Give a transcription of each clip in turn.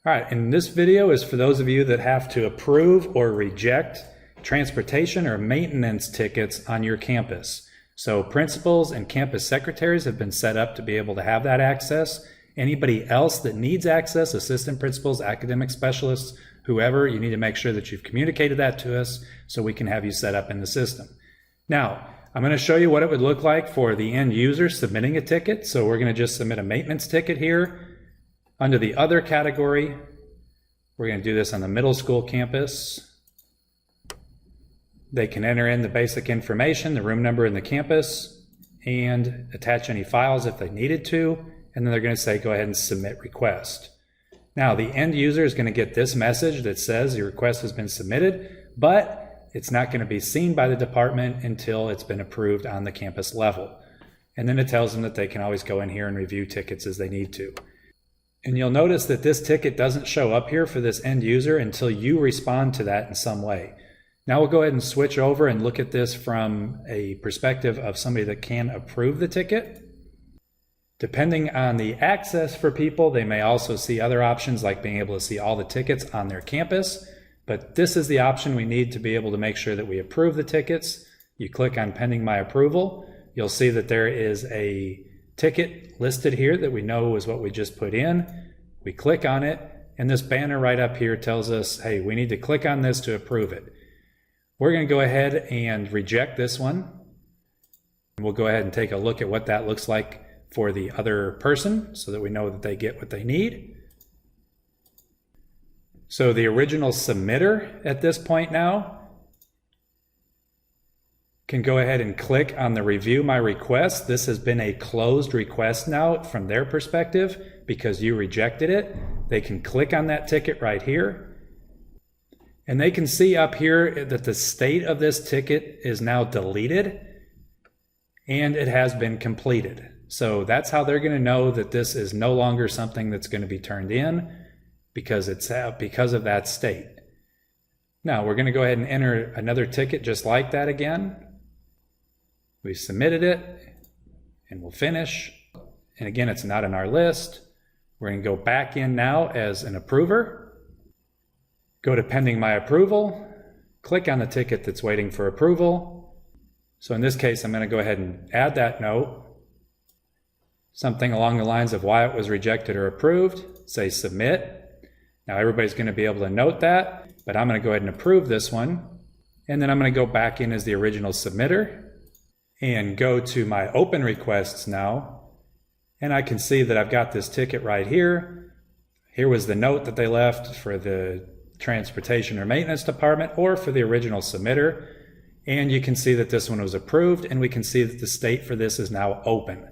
All right, and this video is for those of you that have to approve or reject transportation or maintenance tickets on your campus. So principals and campus secretaries have been set up to be able to have that access. Anybody else that needs access, assistant principals, academic specialists, whoever, you need to make sure that you've communicated that to us so we can have you set up in the system. Now, I'm going to show you what it would look like for the end user submitting a ticket. So we're going to just submit a maintenance ticket here. Under the other category, we're going to do this on the middle school campus. They can enter in the basic information, the room number and the campus, and attach any files if they needed to. And then they're going to say, go ahead and submit request. Now, the end user is going to get this message that says your request has been submitted, but it's not going to be seen by the department until it's been approved on the campus level. And then it tells them that they can always go in here and review tickets as they need to. And you'll notice that this ticket doesn't show up here for this end user until you respond to that in some way. Now we'll go ahead and switch over and look at this from a perspective of somebody that can approve the ticket. Depending on the access for people, they may also see other options like being able to see all the tickets on their campus. But this is the option we need to be able to make sure that we approve the tickets. You click on pending my approval. You'll see that there is a ticket listed here that we know is what we just put in. We click on it, and this banner right up here tells us, hey, we need to click on this to approve it. We're going to go ahead and reject this one. We'll go ahead and take a look at what that looks like for the other person so that we know that they get what they need. So the original submitter at this point now can go ahead and click on the review my request. This has been a closed request now from their perspective because you rejected it. They can click on that ticket right here. And they can see up here that the state of this ticket is now deleted and it has been completed. So that's how they're going to know that this is no longer something that's going to be turned in because of that state. Now we're going to go ahead and enter another ticket just like that again. We submitted it and we'll finish. And again, it's not in our list. We're going to go back in now as an approver. Go to pending my approval. Click on the ticket that's waiting for approval. So in this case, I'm going to go ahead and add that note. Something along the lines of why it was rejected or approved. Say submit. Now everybody's going to be able to note that, but I'm going to go ahead and approve this one. And then I'm going to go back in as the original submitter and go to my open requests now. And I can see that I've got this ticket right here. Here was the note that they left for the transportation or maintenance department or for the original submitter. And you can see that this one was approved, and we can see that the state for this is now open.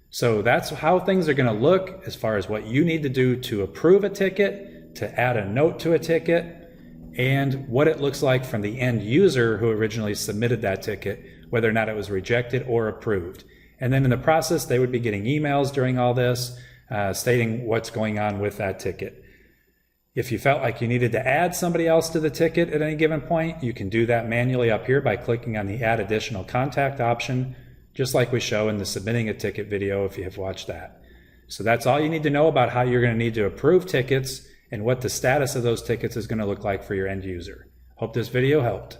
So that's how things are going to look as far as what you need to do to approve a ticket, to add a note to a ticket, and what it looks like from the end user who originally submitted that ticket, whether or not it was rejected or approved. And then in the process, they would be getting emails during all this stating what's going on with that ticket. If you felt like you needed to add somebody else to the ticket at any given point, you can do that manually up here by clicking on the Add Additional Contact option, just like we show in the Submitting a Ticket video if you have watched that. So that's all you need to know about how you're going to need to approve tickets and what the status of those tickets is going to look like for your end user. Hope this video helped.